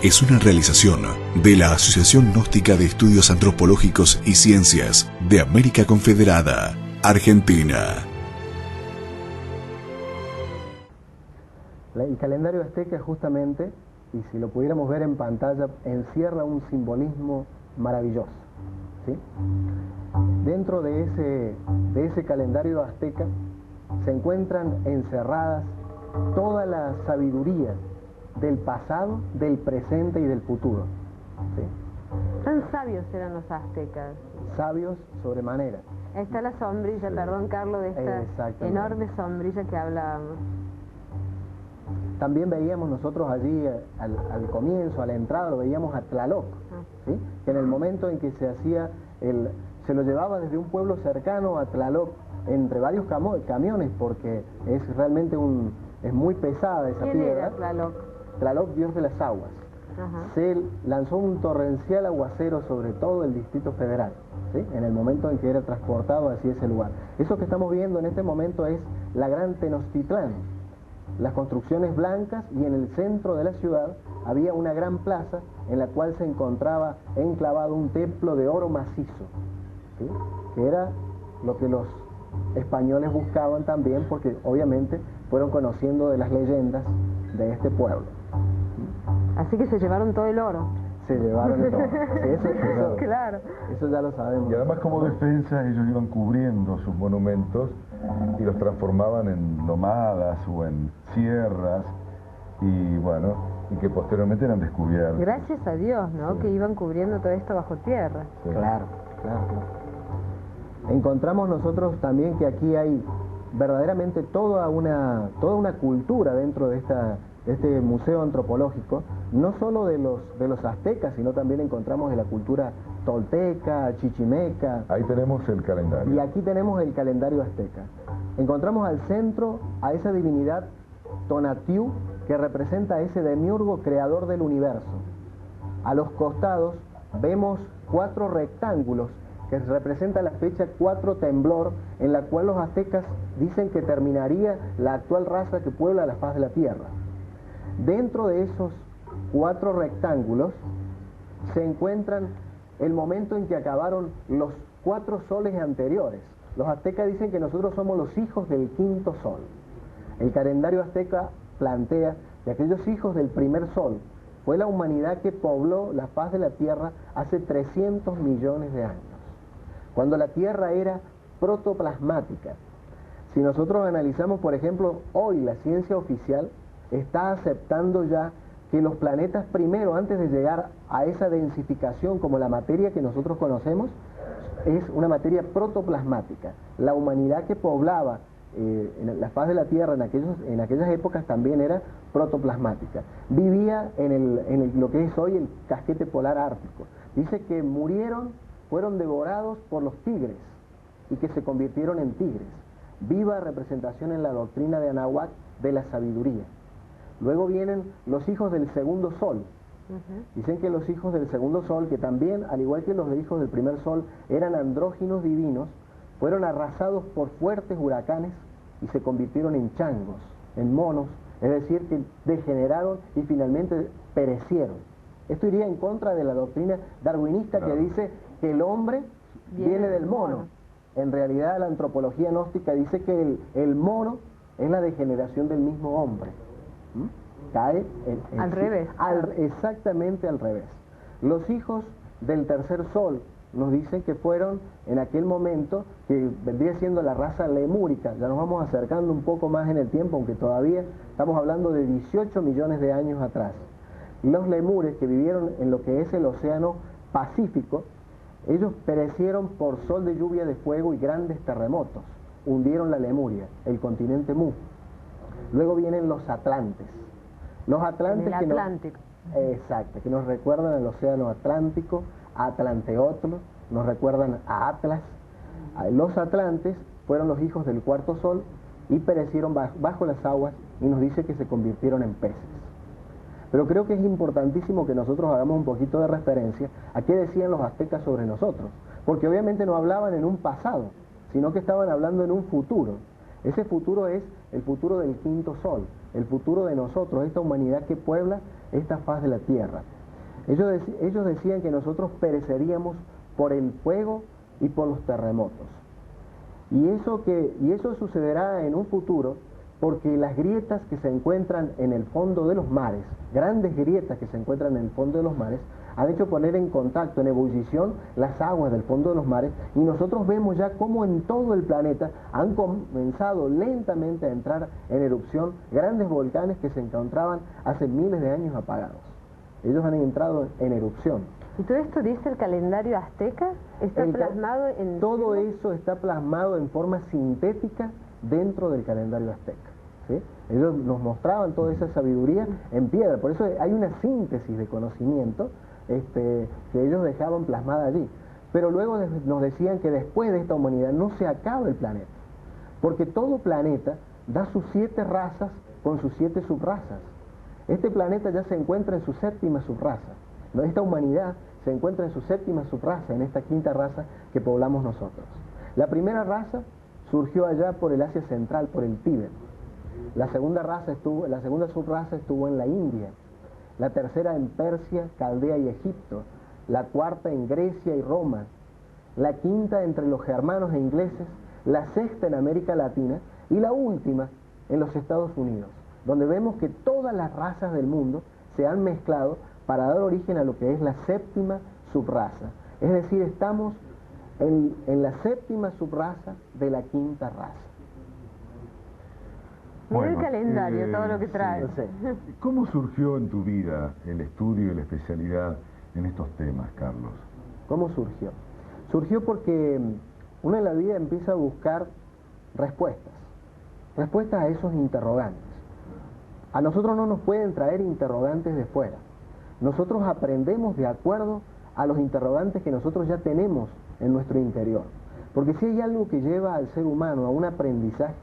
es una realización de la Asociación Gnóstica de Estudios Antropológicos y Ciencias de América Confederada, Argentina. El calendario azteca justamente, y si lo pudiéramos ver en pantalla, encierra un simbolismo maravilloso, ¿sí? Dentro de ese calendario azteca se encuentran encerradas toda la sabiduría del pasado, del presente y del futuro, ¿sí? Tan sabios eran los aztecas. Sabios sobremanera. Ahí está la sombrilla, sí. Perdón Carlos, de esta enorme sombrilla que hablábamos. También veíamos nosotros allí al comienzo, a la entrada, lo veíamos a Tlaloc, ¿sí? Que en el momento en que se hacía se lo llevaba desde un pueblo cercano a Tlaloc entre varios camiones, porque es realmente es muy pesada esa piedra. ¿Quién era Tlaloc? Tlaloc, dios de las aguas. Ajá. Se lanzó un torrencial aguacero sobre todo el Distrito Federal, ¿sí? En el momento en que era transportado hacia ese lugar. Eso que estamos viendo en este momento es la Gran Tenochtitlán, las construcciones blancas, y en el centro de la ciudad había una gran plaza en la cual se encontraba enclavado un templo de oro macizo, ¿sí? Que era lo que los españoles buscaban también, porque obviamente fueron conociendo de las leyendas de este pueblo. Así que se llevaron todo el oro. Se llevaron todo. Eso, claro. Eso ya lo sabemos. Y además, como defensa, ellos iban cubriendo sus monumentos y los transformaban en lomadas o en sierras, y bueno, y que posteriormente eran descubiertos. Gracias a Dios, ¿no? Sí. Que iban cubriendo todo esto bajo tierra. Sí. Claro. Encontramos nosotros también que aquí hay verdaderamente toda una cultura dentro de este museo antropológico, no solo de los aztecas, sino también encontramos de la cultura tolteca, chichimeca. Ahí tenemos el calendario. Y aquí tenemos el calendario azteca. Encontramos al centro a esa divinidad Tonatiuh, que representa a ese demiurgo creador del universo. A los costados vemos 4 rectángulos que representa la fecha 4 temblor, en la cual los aztecas dicen que terminaría la actual raza que puebla la faz de la tierra. Dentro de esos 4 rectángulos se encuentran el momento en que acabaron los 4 soles anteriores. Los aztecas dicen que nosotros somos los hijos del 5.º sol. El calendario azteca plantea que aquellos hijos del primer sol fue la humanidad que pobló la faz de la tierra hace 300 millones de años, cuando la tierra era protoplasmática. Si nosotros analizamos, por ejemplo, hoy la ciencia oficial está aceptando ya que los planetas primero, antes de llegar a esa densificación como la materia que nosotros conocemos, es una materia protoplasmática. La humanidad que poblaba en la faz de la Tierra en aquellas épocas también era protoplasmática. Vivía en lo que es hoy el casquete polar ártico. Dice que fueron devorados por los tigres y que se convirtieron en tigres. Viva representación en la doctrina de Anahuac de la sabiduría. Luego vienen los hijos del segundo sol. Dicen que los hijos del segundo sol, que también, al igual que los hijos del primer sol, eran andróginos divinos, fueron arrasados por fuertes huracanes y se convirtieron en changos, en monos, es decir, que degeneraron y finalmente perecieron. Esto iría en contra de la doctrina darwinista, que dice que el hombre viene del mono. En realidad la antropología gnóstica dice que el mono es la degeneración del mismo hombre. Cae al revés. Exactamente al revés. Los hijos del tercer sol nos dicen que fueron en aquel momento, que vendría siendo la raza lemúrica. Ya nos vamos acercando un poco más en el tiempo, aunque todavía estamos hablando de 18 millones de años atrás. Los lemures, que vivieron en lo que es el océano Pacífico, ellos perecieron por sol de lluvia de fuego y grandes terremotos. Hundieron la Lemuria, el continente Mu. Luego vienen los atlantes. Los atlantes el Atlántico. Exacto, que nos recuerdan al océano Atlántico, a Atlanteotl, nos recuerdan a Atlas. Los atlantes fueron los hijos del cuarto sol y perecieron bajo las aguas, y nos dice que se convirtieron en peces. Pero creo que es importantísimo que nosotros hagamos un poquito de referencia a qué decían los aztecas sobre nosotros, porque obviamente no hablaban en un pasado, sino que estaban hablando en un futuro. Ese futuro es el futuro del 5.º sol, el futuro de nosotros, esta humanidad que puebla esta faz de la tierra. Ellos decían que nosotros pereceríamos por el fuego y por los terremotos. Y eso sucederá en un futuro porque las grietas que se encuentran en el fondo de los mares, grandes grietas que se encuentran en el fondo de los mares, han hecho poner en contacto, en ebullición, las aguas del fondo de los mares, y nosotros vemos ya cómo en todo el planeta han comenzado lentamente a entrar en erupción grandes volcanes que se encontraban hace miles de años apagados. Ellos han entrado en erupción. ¿Y todo esto dice el calendario azteca? ¿Está plasmado en...? Todo eso está plasmado en forma sintética dentro del calendario azteca, ¿sí? Ellos nos mostraban toda esa sabiduría en piedra, por eso hay una síntesis de conocimiento que ellos dejaban plasmada allí. Pero luego nos decían que después de esta humanidad no se acaba el planeta, porque todo planeta da sus 7 razas con sus 7 subrazas. Este planeta ya se encuentra en su 7ª subraza. Esta humanidad se encuentra en su 7ª subraza, en esta 5ª raza que poblamos nosotros. La primera raza surgió allá por el Asia Central, por el Tíbet. La segunda subraza estuvo en la India. La tercera en Persia, Caldea y Egipto. La cuarta en Grecia y Roma. La quinta entre los germanos e ingleses. La sexta en América Latina. Y la última en los Estados Unidos, donde vemos que todas las razas del mundo se han mezclado para dar origen a lo que es la 7ª subraza. Es decir, estamos en la 7ª subraza de la 5ª raza. Mira el calendario, todo lo que trae. Sí. ¿Cómo surgió en tu vida el estudio y la especialidad en estos temas, Carlos? ¿Cómo surgió? Surgió porque uno en la vida empieza a buscar respuestas a esos interrogantes. A nosotros no nos pueden traer interrogantes de fuera. Nosotros aprendemos de acuerdo a los interrogantes que nosotros ya tenemos en nuestro interior. Porque si hay algo que lleva al ser humano a un aprendizaje,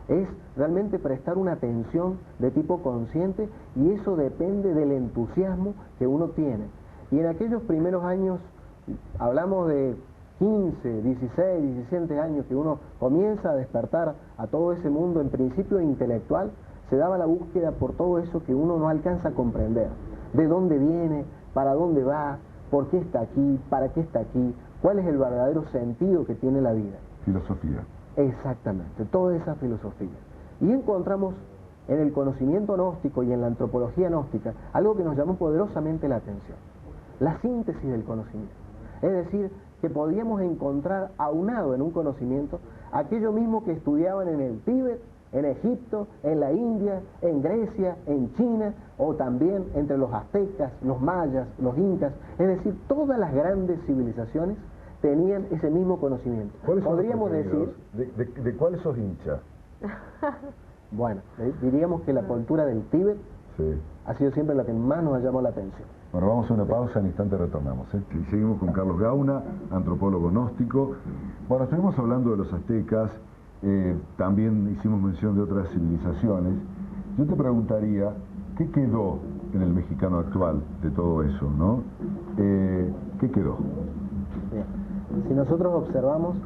es realmente prestar una atención de tipo consciente, y eso depende del entusiasmo que uno tiene. Y en aquellos primeros años, hablamos de 15, 16, 17 años, que uno comienza a despertar a todo ese mundo, en principio intelectual, se daba la búsqueda por todo eso que uno no alcanza a comprender. ¿De dónde viene? ¿Para dónde va? ¿Por qué está aquí? ¿Para qué está aquí? ¿Cuál es el verdadero sentido que tiene la vida? Filosofía. Exactamente, toda esa filosofía. Y encontramos en el conocimiento gnóstico y en la antropología gnóstica algo que nos llamó poderosamente la atención: la síntesis del conocimiento. Es decir, que podíamos encontrar aunado en un conocimiento aquello mismo que estudiaban en el Tíbet, en Egipto, en la India, en Grecia, en China, o también entre los aztecas, los mayas, los incas. Es decir, todas las grandes civilizaciones tenían ese mismo conocimiento. Podríamos decir... ¿De cuáles sos hincha? Bueno, diríamos que la cultura del Tíbet ha sido siempre la que más nos ha llamado la atención. Bueno, vamos a una pausa, en instante retornamos. Y seguimos con Carlos Gauna, antropólogo gnóstico. Bueno, estuvimos hablando de los aztecas, también hicimos mención de otras civilizaciones. Yo te preguntaría, ¿qué quedó en el mexicano actual de todo eso, no? ¿Qué quedó? Bien. Si nosotros observamos,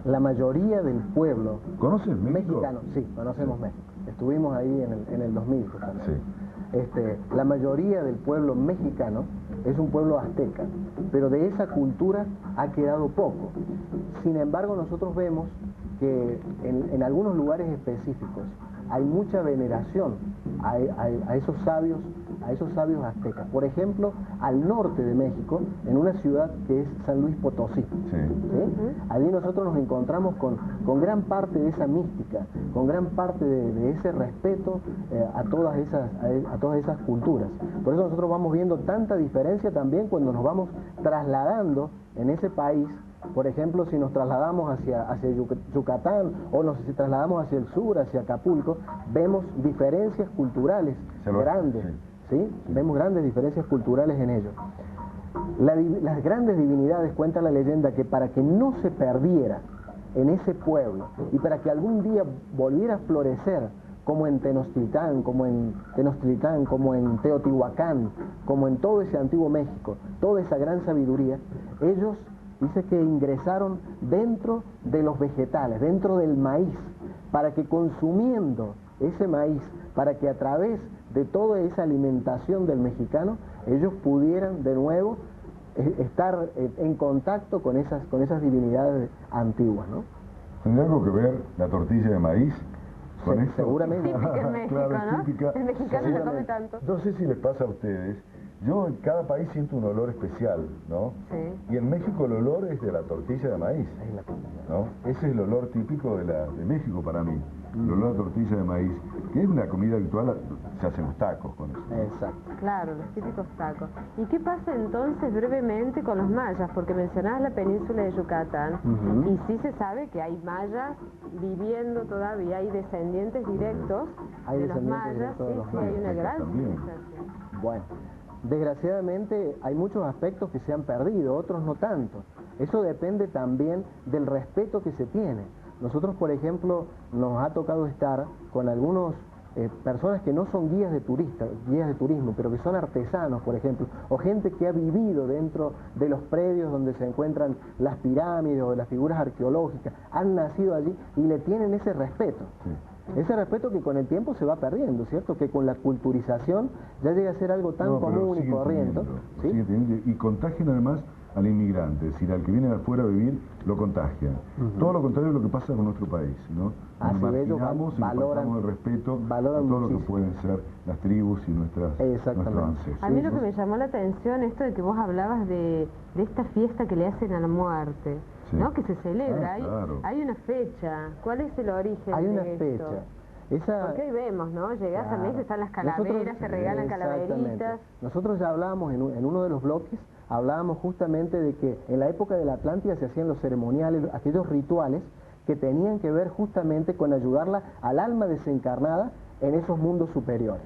la mayoría del pueblo... ¿Conoces México? Mexicano, sí, conocemos México. Estuvimos ahí en el 2000 justamente. Sí. La mayoría del pueblo mexicano es un pueblo azteca, pero de esa cultura ha quedado poco. Sin embargo, nosotros vemos que en algunos lugares específicos hay mucha veneración a esos sabios aztecas. Por ejemplo, al norte de México, en una ciudad que es San Luis Potosí. Sí. Allí nosotros nos encontramos con gran parte de esa mística, con gran parte de ese respeto a todas esas culturas. Por eso nosotros vamos viendo tanta diferencia también cuando nos vamos trasladando en ese país. Por ejemplo, si nos trasladamos hacia Yucatán, o si trasladamos hacia el sur, hacia Acapulco, vemos diferencias culturales grandes. ¿Sí? Vemos grandes diferencias culturales en ello. Las grandes divinidades, cuenta la leyenda, que para que no se perdiera en ese pueblo y para que algún día volviera a florecer, como en Tenochtitlán, como en Teotihuacán, como en todo ese antiguo México, toda esa gran sabiduría, ellos dice que ingresaron dentro de los vegetales, dentro del maíz, para que consumiendo ese maíz, para que a través de toda esa alimentación del mexicano, ellos pudieran de nuevo estar en contacto con esas divinidades antiguas, ¿no? ¿Tendría algo que ver la tortilla de maíz con esto? Seguramente. Típica en México, Claro, ¿no? típica. El mexicano no come tanto. No sé si les pasa a ustedes, yo en cada país siento un olor especial, ¿no? Sí. Y en México el olor es de la tortilla de maíz, ¿no? Ese es el olor típico de México para mí, el olor a tortilla de maíz, que es una comida habitual, se hacen los tacos con eso. Exacto. Claro, los típicos tacos. ¿Y qué pasa entonces brevemente con los mayas? Porque mencionabas la península de Yucatán, y sí se sabe que hay mayas viviendo todavía, hay descendientes directos de los mayas, sí, hay una gran civilización. Bueno, desgraciadamente hay muchos aspectos que se han perdido, otros no tanto. Eso depende también del respeto que se tiene. Nosotros, por ejemplo, nos ha tocado estar con algunos personas que no son guías de turismo, pero que son artesanos, por ejemplo, o gente que ha vivido dentro de los predios donde se encuentran las pirámides o las figuras arqueológicas, han nacido allí y le tienen ese respeto. Sí. Ese respeto que con el tiempo se va perdiendo, ¿cierto? Que con la culturización ya llega a ser algo tan común y corriente. ¿Sí? Y contagian además al inmigrante, es decir, al que viene de afuera a vivir, lo contagian. Todo lo contrario de lo que pasa con nuestro país, ¿no? Nos marginamos y faltamos el respeto a todo lo que pueden ser las tribus y nuestros ancestros. A mí lo que me llamó la atención, esto de que vos hablabas de esta fiesta que le hacen a la muerte, ¿no? Que se celebra, claro. Hay una fecha. ¿Cuál es el origen hay de una esto? Fecha. Porque hoy vemos, ¿no? Llegás a México, están las calaveras, se regalan calaveritas. Nosotros ya hablábamos en uno de los bloques, hablábamos justamente de que en la época de la Atlántida se hacían los ceremoniales, aquellos rituales que tenían que ver justamente con ayudarla al alma desencarnada en esos mundos superiores.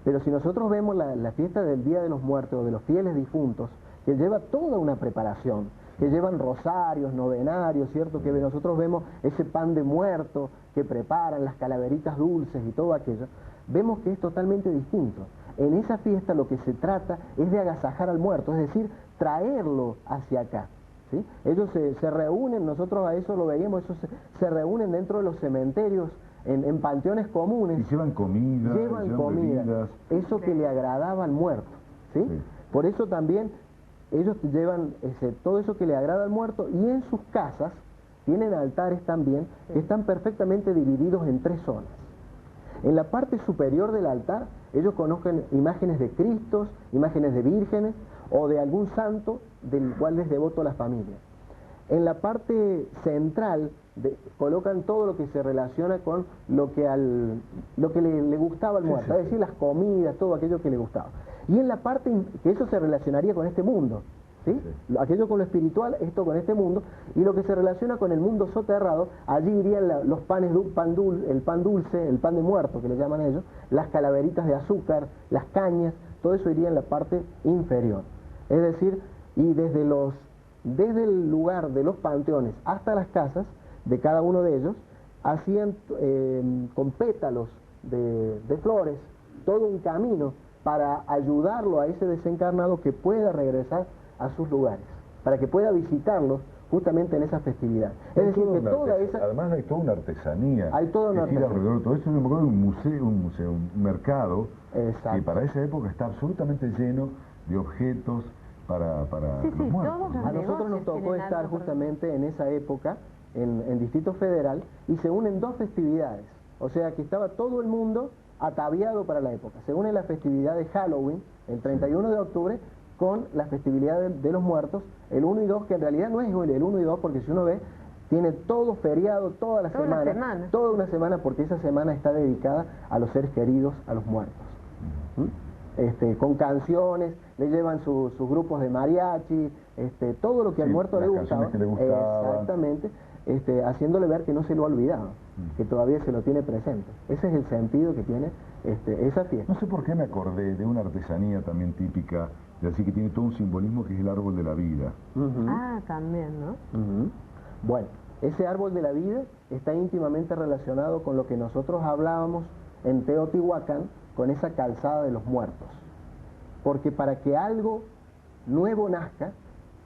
Pero si nosotros vemos la fiesta del Día de los Muertos o de los fieles difuntos, que lleva toda una preparación, que llevan rosarios, novenarios, ¿cierto? Que nosotros vemos ese pan de muerto que preparan, las calaveritas dulces y todo aquello, vemos que es totalmente distinto. En esa fiesta lo que se trata es de agasajar al muerto, es decir, traerlo hacia acá, ¿sí? Ellos se reúnen, nosotros a eso lo veíamos, ellos se reúnen dentro de los cementerios, en panteones comunes. Y llevan comida, llevan comida, bebidas. Eso que le agradaba al muerto, ¿sí? Por eso también ellos llevan todo eso que le agrada al muerto, y en sus casas tienen altares también que están perfectamente divididos en 3 zonas. En la parte superior del altar ellos conocen imágenes de Cristos, imágenes de vírgenes o de algún santo del cual es devoto la familia. En la parte central colocan todo lo que se relaciona con lo que le gustaba al muerto, es decir, las comidas, todo aquello que le gustaba. Y en la parte que eso se relacionaría con este mundo, ¿sí? Aquello con lo espiritual, esto con este mundo, y lo que se relaciona con el mundo soterrado, allí irían los panes, el pan dulce, el pan de muerto que le llaman ellos, las calaveritas de azúcar, las cañas, todo eso iría en la parte inferior. Es decir, y desde el lugar de los panteones hasta las casas de cada uno de ellos, hacían con pétalos de flores todo un camino para ayudarlo a ese desencarnado que pueda regresar a sus lugares, para que pueda visitarlos justamente en esa festividad. Es decir, que toda esa... Además hay toda una artesanía. Hay toda una artesanía. Alrededor de todo eso, me acuerdo de un mercado que para esa época está absolutamente lleno de objetos para los muertos. A nosotros nos tocó estar justamente en esa época en Distrito Federal y se unen 2 festividades. O sea que estaba todo el mundo ataviado para la época. Se une la festividad de Halloween, el 31 de octubre, con la festividad de los muertos, el 1 y 2, que en realidad no es el 1 y 2, porque si uno ve, tiene todo feriado, toda la semana, toda una semana, porque esa semana está dedicada a los seres queridos, a los muertos. Con canciones, le llevan sus grupos de mariachi, todo lo que al muerto le gustaba, exactamente, haciéndole ver que no se lo ha olvidado, que todavía se lo tiene presente. Ese es el sentido que tiene esa fiesta. No sé por qué me acordé de una artesanía también típica, de así que tiene todo un simbolismo, que es el árbol de la vida. Ah, también, ¿no? Bueno, ese árbol de la vida está íntimamente relacionado con lo que nosotros hablábamos en Teotihuacán, con esa calzada de los muertos. Porque para que algo nuevo nazca,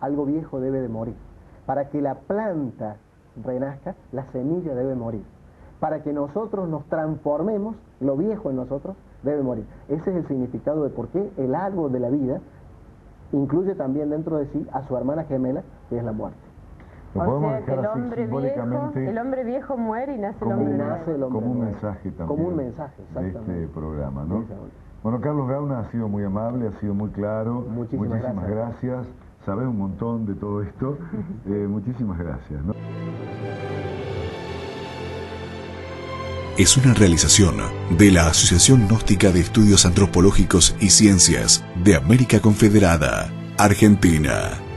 algo viejo debe de morir. Para que la planta renazca, la semilla debe morir. para que nosotros nos transformemos, lo viejo en nosotros debe morir. Ese es el significado de por qué el árbol de la vida incluye también dentro de sí a su hermana gemela, que es la muerte. Lo O podemos sea que dejar así simbólicamente el hombre viejo muere y nace el hombre nuevo. como un mensaje también. Como un mensaje, de exactamente. este programa, ¿no? Sí, Saúl. Bueno, Carlos Gauna ha sido muy amable, ha sido muy claro. Muchísimas gracias. Sabes un montón de todo esto. Muchísimas gracias, ¿no? Es una realización de la Asociación Gnóstica de Estudios Antropológicos y Ciencias de América Confederada, Argentina.